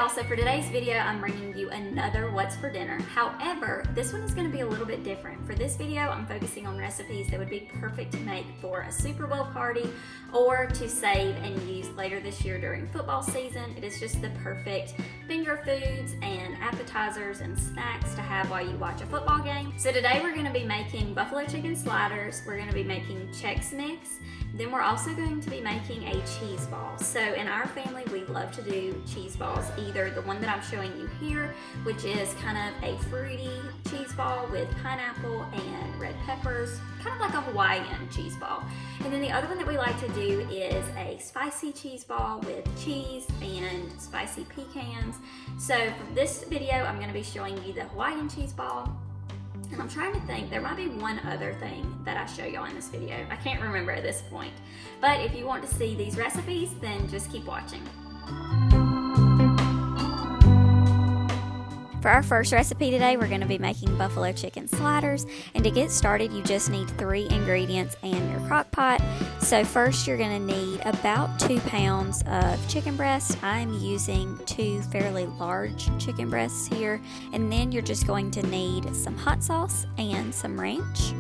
y'all, so for today's video I'm bringing you another what's for dinner. However, this one is going to be a little bit different. For this video I'm focusing on recipes that would be perfect to make for a Super Bowl party or to save and use later this year during football season. It is just the perfect finger foods and appetizers and snacks to have while you watch a football game. So today we're going to be making buffalo chicken sliders, we're going to be making Chex Mix, then we're also going to be making a cheese ball. So in our family we love to do cheese balls, either the one that I'm showing you here, which is kind of a fruity cheese ball with pineapple and red peppers, kind of like a Hawaiian cheese ball. And then the other one that we like to do is a spicy cheese ball with cheese and spicy pecans. So for this video I'm going to be showing you the Hawaiian cheese ball. And I'm trying to think, there might be one other thing that I show y'all in this video. I can't remember at this point. But if you want to see these recipes, then just keep watching. For our first recipe today, we're going to be making buffalo chicken sliders. And to get started, you just need 3 ingredients and your crock pot. So first, you're going to need about 2 pounds of chicken breast. I'm using 2 fairly large chicken breasts here. And then you're just going to need some hot sauce and some ranch.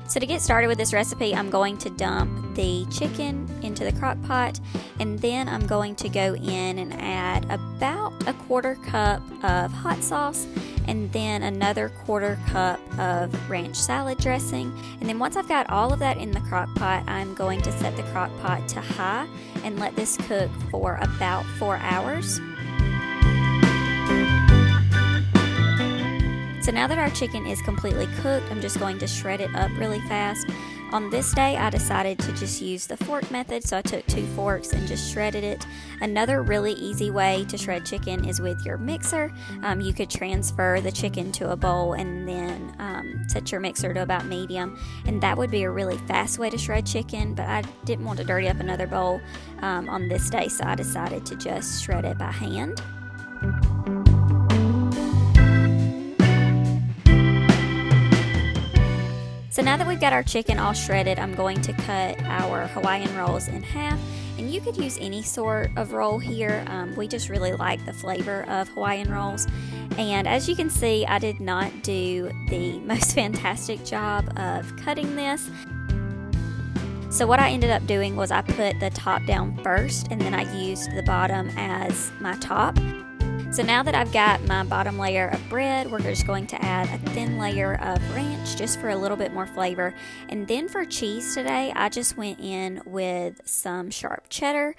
So to get started with this recipe, I'm going to dump the chicken into the crock pot, and then I'm going to go in and add about a 1/4 cup of hot sauce and then another 1/4 cup of ranch salad dressing. And then once I've got all of that in the crock pot, I'm going to set the crock pot to high and let this cook for about 4 hours. So now that our chicken is completely cooked, I'm just going to shred it up really fast. On this day, I decided to just use the fork method, so I took 2 forks and just shredded it. Another really easy way to shred chicken is with your mixer. You could transfer the chicken to a bowl and then set your mixer to about medium, and that would be a really fast way to shred chicken, but I didn't want to dirty up another bowl on this day, so I decided to just shred it by hand. So now that we've got our chicken all shredded, I'm going to cut our Hawaiian rolls in half. And you could use any sort of roll here. We just really like the flavor of Hawaiian rolls. And as you can see, I did not do the most fantastic job of cutting this. So what I ended up doing was I put the top down first, and then I used the bottom as my top. So now that I've got my bottom layer of bread, we're just going to add a thin layer of ranch just for a little bit more flavor. And then for cheese today, I just went in with some sharp cheddar.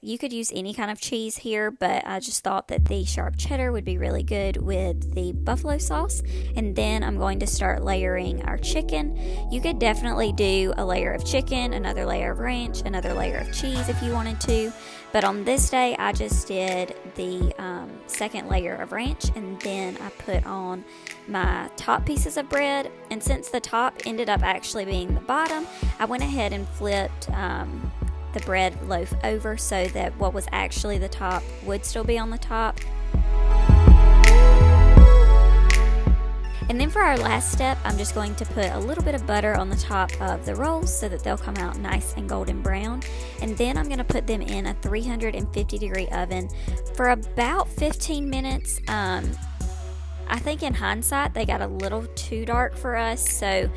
You could use any kind of cheese here, but I just thought that the sharp cheddar would be really good with the buffalo sauce. And then I'm going to start layering our chicken. You could definitely do a layer of chicken, another layer of ranch, another layer of cheese if you wanted to. But on this day, I just did the second layer of ranch, and then I put on my top pieces of bread. And since the top ended up actually being the bottom, I went ahead and flipped the bread loaf over so that what was actually the top would still be on the top. And then for our last step, I'm just going to put a little bit of butter on the top of the rolls so that they'll come out nice and golden brown. And then I'm going to put them in a 350-degree oven for about 15 minutes. I think in hindsight, they got a little too dark for us, so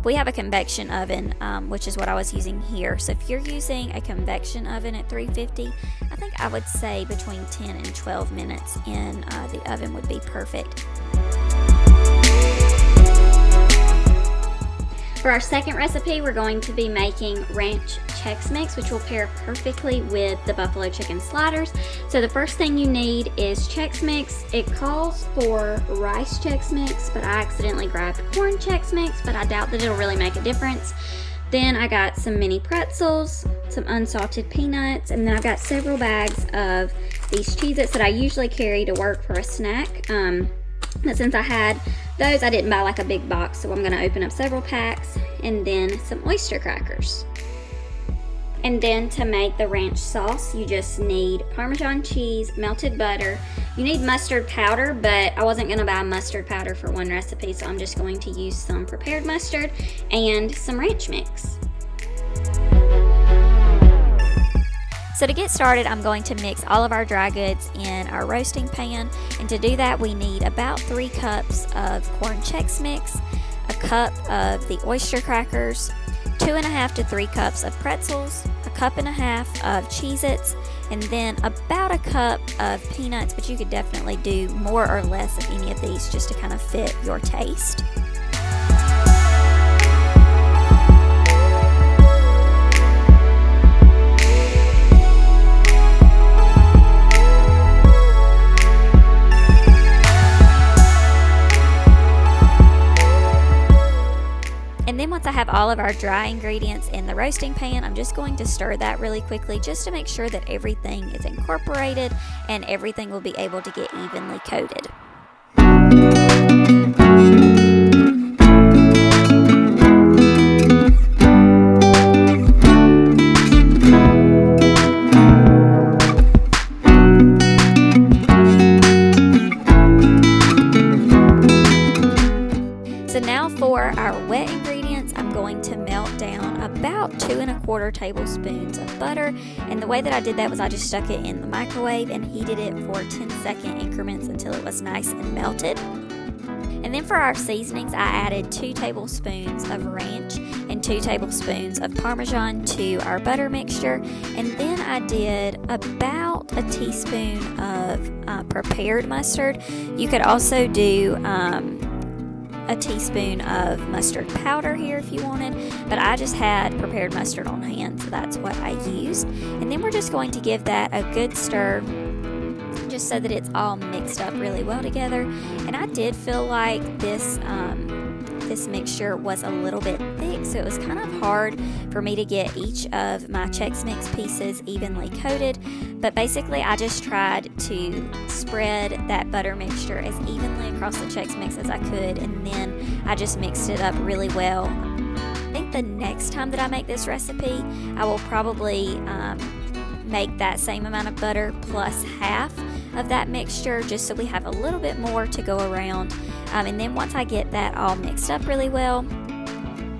we have a convection oven, which is what I was using here. So if you're using a convection oven at 350, I think I would say between 10 and 12 minutes in the oven would be perfect. For our second recipe, we're going to be making ranch Chex Mix, which will pair perfectly with the buffalo chicken sliders. So the first thing you need is Chex Mix. It calls for rice Chex Mix, but I accidentally grabbed corn Chex Mix, but I doubt that it'll really make a difference. Then I got some mini pretzels, some unsalted peanuts, and then I've got several bags of these Cheez-Its that I usually carry to work for a snack. But since I had those, I didn't buy like a big box, so I'm going to open up several packs, and then some oyster crackers. And then to make the ranch sauce, you just need Parmesan cheese, melted butter. You need mustard powder, but I wasn't going to buy mustard powder for one recipe, so I'm just going to use some prepared mustard and some ranch mix. So to get started, I'm going to mix all of our dry goods in our roasting pan, and to do that we need about 3 cups of corn Chex Mix, a cup of the oyster crackers, 2.5 to 3 cups of pretzels, a cup and a half of Cheez-Its, and then about a cup of peanuts, but you could definitely do more or less of any of these just to kind of fit your taste. And then once I have all of our dry ingredients in the roasting pan, I'm just going to stir that really quickly just to make sure that everything is incorporated and everything will be able to get evenly coated. So now for our wet ingredients, I'm going to melt down about 2.25 tablespoons of butter. And the way that I did that was I just stuck it in the microwave and heated it for 10-second increments until it was nice and melted. And then for our seasonings, I added 2 tablespoons of ranch and 2 tablespoons of Parmesan to our butter mixture. And then I did about a teaspoon of prepared mustard. You could also do a teaspoon of mustard powder here if you wanted, but I just had prepared mustard on hand, so that's what I used. And then we're just going to give that a good stir just so that it's all mixed up really well together. And I did feel like this mixture was a little bit thick, so it was kind of hard for me to get each of my Chex Mix pieces evenly coated. But basically I just tried to spread that butter mixture as evenly across the Chex Mix as I could, and then I just mixed it up really well. I think the next time that I make this recipe, I will probably make that same amount of butter plus half of that mixture just so we have a little bit more to go around. And then once I get that all mixed up really well,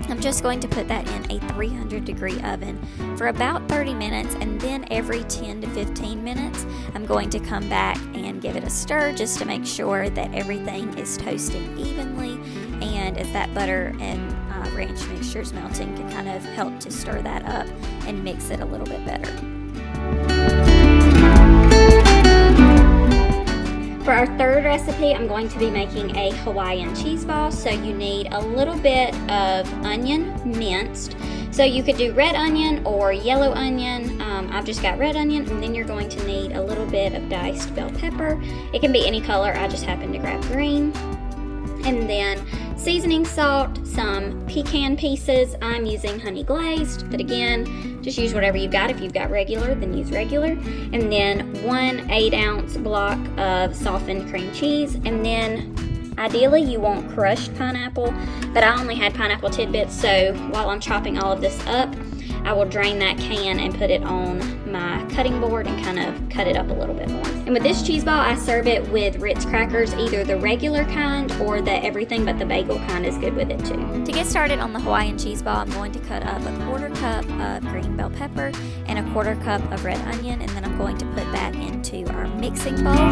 I'm just going to put that in a 300-degree oven for about 30 minutes, and then every 10 to 15 minutes I'm going to come back and give it a stir just to make sure that everything is toasting evenly, and as that butter and ranch mixture is melting can kind of help to stir that up and mix it a little bit better. For our third recipe, I'm going to be making a Hawaiian cheese ball. So you need a little bit of onion minced. So you could do red onion or yellow onion. I've just got red onion, and then you're going to need a little bit of diced bell pepper. It can be any color, I just happen to grab green. And then seasoning salt, some pecan pieces. I'm using honey glazed, but again, just use whatever you've got. If you've got regular, then use regular. And then 1 8-ounce block of softened cream cheese. And then ideally you want crushed pineapple, but I only had pineapple tidbits, so while I'm chopping all of this up, I will drain that can and put it on my cutting board and kind of cut it up a little bit more. And with this cheese ball, I serve it with Ritz crackers, either the regular kind or the everything but the bagel kind is good with it too. To get started on the Hawaiian cheese ball, I'm going to cut up a 1/4 cup of green bell pepper and a 1/4 cup of red onion, and then I'm going to put that into our mixing bowl.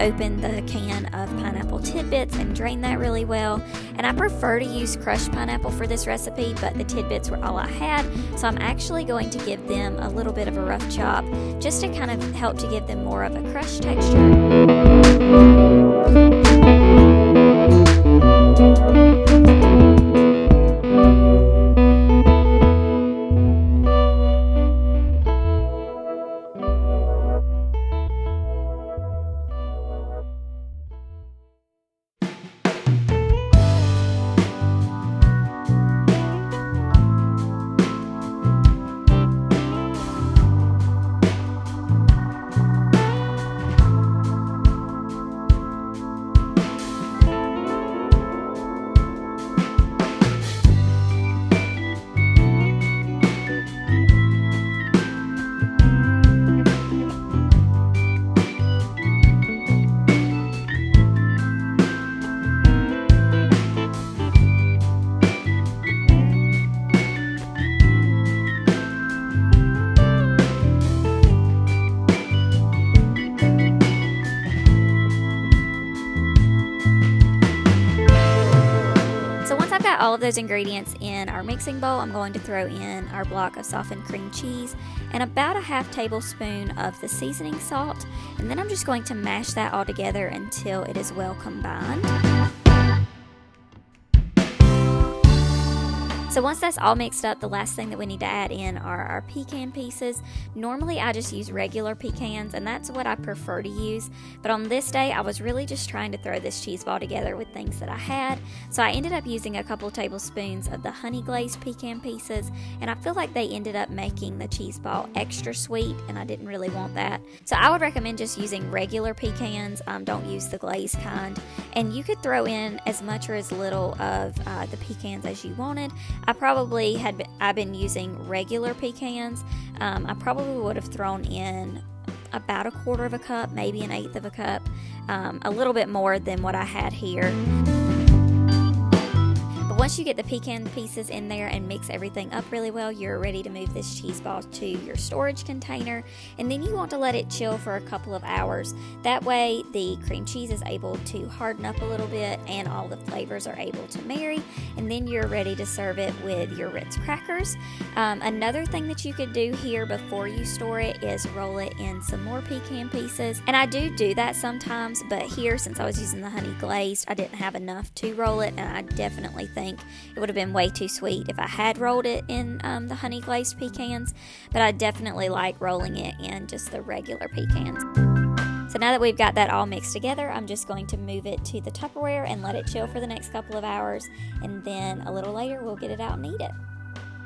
Open the can of pineapple tidbits and drain that really well. And I prefer to use crushed pineapple for this recipe, but the tidbits were all I had, so I'm actually going to give them a little bit of a rough chop just to kind of help to give them more of a crushed texture. got all of those ingredients in our mixing bowl, I'm going to throw in our block of softened cream cheese and about a half tablespoon of the seasoning salt, and then I'm just going to mash that all together until it is well combined. So once that's all mixed up, the last thing that we need to add in are our pecan pieces. Normally I just use regular pecans, and that's what I prefer to use, but on this day I was really just trying to throw this cheese ball together with things that I had, so I ended up using a couple tablespoons of the honey glazed pecan pieces, and I feel like they ended up making the cheese ball extra sweet, and I didn't really want that. So I would recommend just using regular pecans, don't use the glazed kind, and you could throw in as much or as little of the pecans as you wanted. I've been using regular pecans. I probably would have thrown in about a quarter of a cup, maybe an eighth of a cup, a little bit more than what I had here. Once you get the pecan pieces in there and mix everything up really well, you're ready to move this cheese ball to your storage container, and then you want to let it chill for a couple of hours. That way the cream cheese is able to harden up a little bit and all the flavors are able to marry, and then you're ready to serve it with your Ritz crackers. Another thing that you could do here before you store it is roll it in some more pecan pieces, and I do that sometimes, but here, since I was using the honey glazed, I didn't have enough to roll it, and I definitely think it would have been way too sweet if I had rolled it in the honey glazed pecans, but I definitely like rolling it in just the regular pecans. So now that we've got that all mixed together, I'm just going to move it to the Tupperware and let it chill for the next couple of hours, and then a little later we'll get it out and eat it.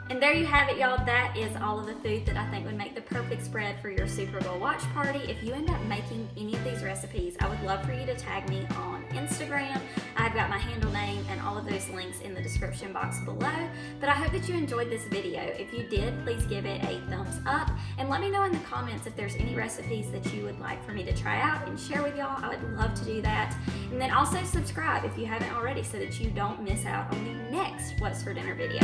And there you have it, y'all. That is all of the food that I think would make the perfect spread for your Super Bowl watch party. If you end up making any of these recipes, I would love for you to tag me on Instagram. I've got my handle name and all of those links in the description box below. But I hope that you enjoyed this video. If you did, please give it a thumbs up and let me know in the comments if there's any recipes that you would like for me to try out and share with y'all. I would love to do that. And then also subscribe if you haven't already so that you don't miss out on the next What's for Dinner video.